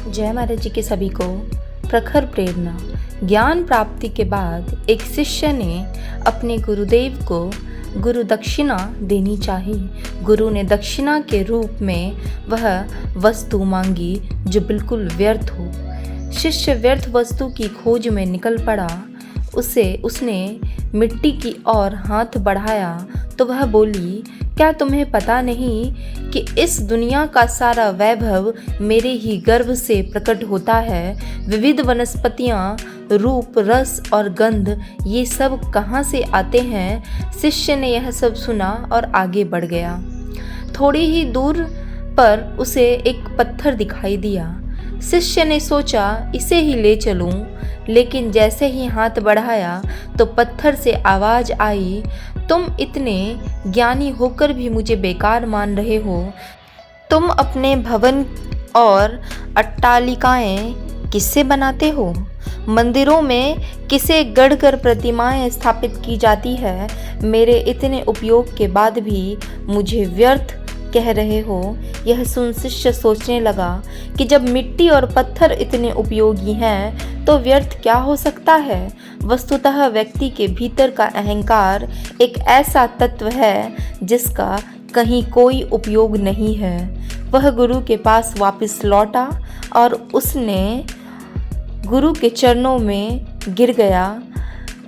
जय महाराज जी के सभी को प्रखर प्रेरणा। ज्ञान प्राप्ति के बाद एक शिष्य ने अपने गुरुदेव को गुरु दक्षिणा देनी चाहिए। गुरु ने दक्षिणा के रूप में वह वस्तु मांगी जो बिल्कुल व्यर्थ हो। शिष्य व्यर्थ वस्तु की खोज में निकल पड़ा। उसने मिट्टी की ओर हाथ बढ़ाया तो वह बोली, क्या तुम्हें पता नहीं कि इस दुनिया का सारा वैभव मेरे ही गर्भ से प्रकट होता है। विविध वनस्पतियाँ, रूप, रस और गंध, ये सब कहाँ से आते हैं। शिष्य ने यह सब सुना और आगे बढ़ गया। थोड़ी ही दूर पर उसे एक पत्थर दिखाई दिया। शिष्य ने सोचा इसे ही ले चलूं, लेकिन जैसे ही हाथ बढ़ाया तो पत्थर से आवाज़ आई, तुम इतने ज्ञानी होकर भी मुझे बेकार मान रहे हो। तुम अपने भवन और अट्टालिकाएं किससे बनाते हो? मंदिरों में किसे गढ़कर प्रतिमाएं स्थापित की जाती है? मेरे इतने उपयोग के बाद भी मुझे व्यर्थ कह रहे हो। यह सुन शिष्य सोचने लगा कि जब मिट्टी और पत्थर इतने उपयोगी हैं तो व्यर्थ क्या हो सकता है। वस्तुतः व्यक्ति के भीतर का अहंकार एक ऐसा तत्व है जिसका कहीं कोई उपयोग नहीं है। वह गुरु के पास वापस लौटा और उसने गुरु के चरणों में गिर गया,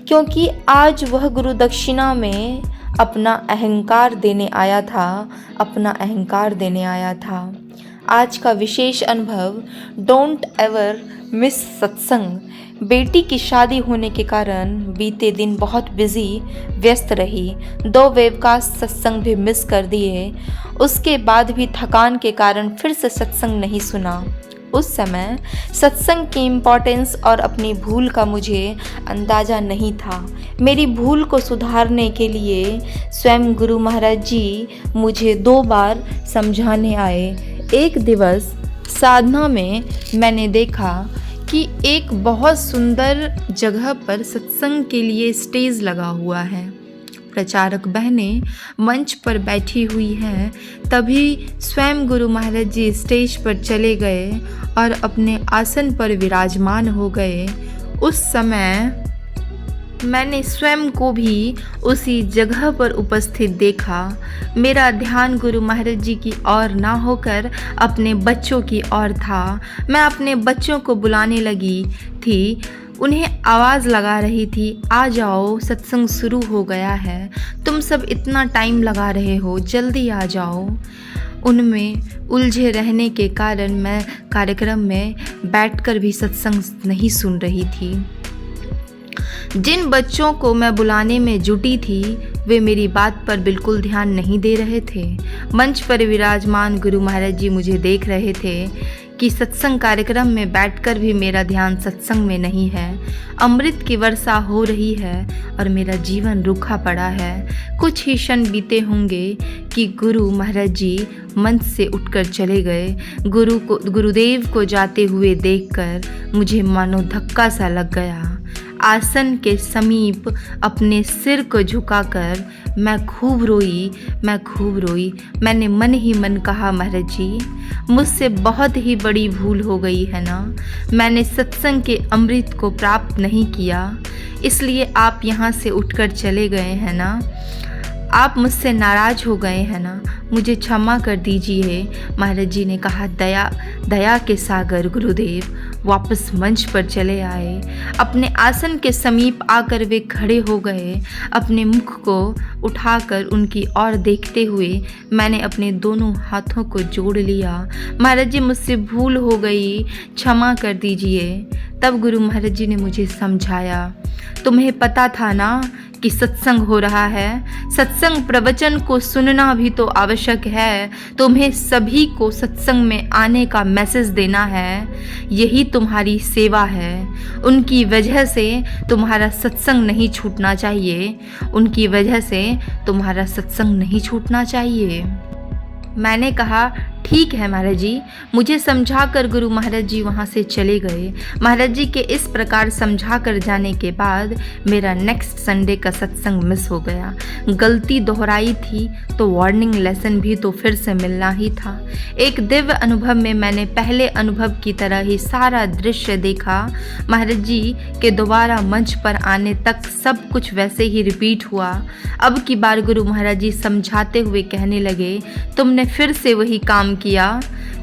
क्योंकि आज वह गुरु दक्षिणा में अपना अहंकार देने आया था। आज का विशेष अनुभव, डोंट एवर मिस सत्संग। बेटी की शादी होने के कारण बीते दिन बहुत व्यस्त रही। 2 वेबकास्ट सत्संग भी मिस कर दिए। उसके बाद भी थकान के कारण फिर से सत्संग नहीं सुना। उस समय सत्संग की इम्पोर्टेंस और अपनी भूल का मुझे अंदाज़ा नहीं था। मेरी भूल को सुधारने के लिए स्वयं गुरु महाराज जी मुझे 2 बार समझाने आए। एक दिवस साधना में मैंने देखा कि एक बहुत सुंदर जगह पर सत्संग के लिए स्टेज लगा हुआ है। प्रचारक बहनें मंच पर बैठी हुई हैं। तभी स्वयं गुरु महाराज जी स्टेज पर चले गए और अपने आसन पर विराजमान हो गए। उस समय मैंने स्वयं को भी उसी जगह पर उपस्थित देखा। मेरा ध्यान गुरु महाराज जी की ओर ना होकर अपने बच्चों की ओर था। मैं अपने बच्चों को बुलाने लगी थी, उन्हें आवाज़ लगा रही थी, आ जाओ, सत्संग शुरू हो गया है। तुम सब इतना टाइम लगा रहे हो, जल्दी आ जाओ। उनमें उलझे रहने के कारण मैं कार्यक्रम में बैठकर भी सत्संग नहीं सुन रही थी। जिन बच्चों को मैं बुलाने में जुटी थी वे मेरी बात पर बिल्कुल ध्यान नहीं दे रहे थे। मंच पर विराजमान गुरु महाराज जी मुझे देख रहे थे कि सत्संग कार्यक्रम में बैठकर भी मेरा ध्यान सत्संग में नहीं है। अमृत की वर्षा हो रही है और मेरा जीवन रूखा पड़ा है। कुछ ही क्षण बीते होंगे कि गुरु महाराज जी मंच से उठकर चले गए। गुरुदेव को जाते हुए देखकर मुझे मानो धक्का सा लग गया। आसन के समीप अपने सिर को झुकाकर मैं खूब रोई। मैंने मन ही मन कहा, महाराज जी, मुझसे बहुत ही बड़ी भूल हो गई है ना। मैंने सत्संग के अमृत को प्राप्त नहीं किया, इसलिए आप यहाँ से उठकर चले गए हैं ना। आप मुझसे नाराज़ हो गए हैं ना, मुझे क्षमा कर दीजिए। महाराज जी ने कहा, दया के सागर गुरुदेव वापस मंच पर चले आए। अपने आसन के समीप आकर वे खड़े हो गए। अपने मुख को उठाकर उनकी ओर देखते हुए मैंने अपने दोनों हाथों को जोड़ लिया। महाराज जी, मुझसे भूल हो गई, क्षमा कर दीजिए। तब गुरु महाराज जी ने मुझे समझाया, तुम्हें पता था ना कि सत्संग हो रहा है। सत्संग प्रवचन को सुनना भी तो आवश्यक है। तुम्हें सभी को सत्संग में आने का मैसेज देना है, यही तुम्हारी सेवा है। उनकी वजह से तुम्हारा सत्संग नहीं छूटना चाहिए। मैंने कहा, ठीक है महाराज जी, मुझे समझाकर गुरु महाराज जी वहाँ से चले गए। महाराज जी के इस प्रकार समझा कर जाने के बाद मेरा नेक्स्ट संडे का सत्संग मिस हो गया। गलती दोहराई थी तो वार्निंग लेसन भी तो फिर से मिलना ही था। एक दिव्य अनुभव में मैंने पहले अनुभव की तरह ही सारा दृश्य देखा। महाराज जी के दोबारा मंच पर आने तक सब कुछ वैसे ही रिपीट हुआ। अब की बार गुरु महाराज जी समझाते हुए कहने लगे, तुमने फिर से वही काम किया।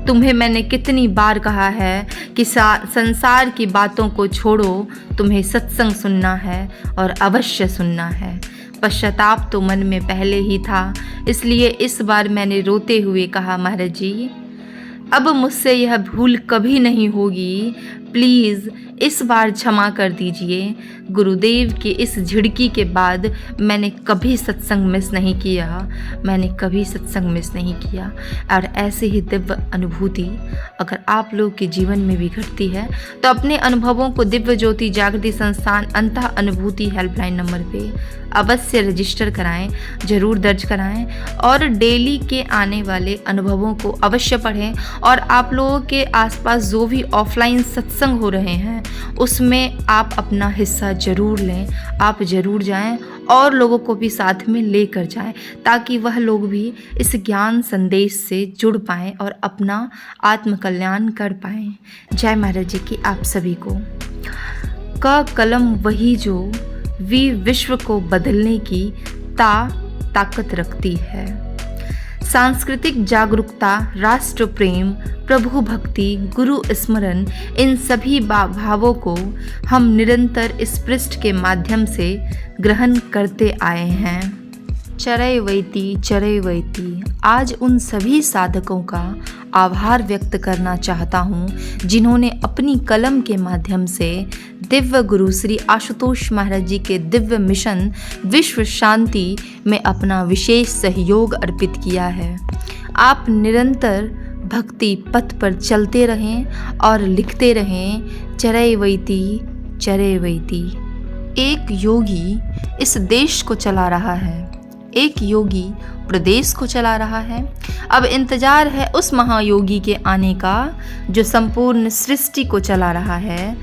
तुम्हें मैंने कितनी बार कहा है कि संसार की बातों को छोड़ो, तुम्हें सत्संग सुनना है और अवश्य सुनना है। पश्चाताप तो मन में पहले ही था, इसलिए इस बार मैंने रोते हुए कहा, महाराज जी अब मुझसे यह भूल कभी नहीं होगी, प्लीज़ इस बार क्षमा कर दीजिए। गुरुदेव की इस झिड़की के बाद मैंने कभी सत्संग मिस नहीं किया। और ऐसे ही दिव्य अनुभूति अगर आप लोग के जीवन में भी घटती है तो अपने अनुभवों को दिव्य ज्योति जागृति संस्थान अंतः अनुभूति हेल्पलाइन नंबर पे अवश्य रजिस्टर कराएं, ज़रूर दर्ज कराएं और डेली के आने वाले अनुभवों को अवश्य पढ़ें। और आप लोगों के आसपास जो भी ऑफलाइन सत्संग हो रहे हैं उसमें आप अपना हिस्सा ज़रूर लें, आप ज़रूर जाएं और लोगों को भी साथ में लेकर जाएं, ताकि वह लोग भी इस ज्ञान संदेश से जुड़ पाएं और अपना आत्म कल्याण कर पाएं। जय महाराज जी की आप सभी को। का कलम वही जो विश्व को बदलने की ताकत रखती है। सांस्कृतिक जागरूकता, राष्ट्र प्रेम, प्रभु भक्ति, गुरु स्मरण, इन सभी भावों को हम निरंतर इस पृष्ठ के माध्यम से ग्रहण करते आए हैं। चरैवैती आज उन सभी साधकों का आभार व्यक्त करना चाहता हूँ जिन्होंने अपनी कलम के माध्यम से दिव्य गुरु श्री आशुतोष महाराज जी के दिव्य मिशन विश्व शांति में अपना विशेष सहयोग अर्पित किया है। आप निरंतर भक्ति पथ पर चलते रहें और लिखते रहें, चरैवैती। एक योगी इस देश को चला रहा है, एक योगी प्रदेश को चला रहा है। अब इंतजार है उस महायोगी के आने का जो संपूर्ण सृष्टि को चला रहा है,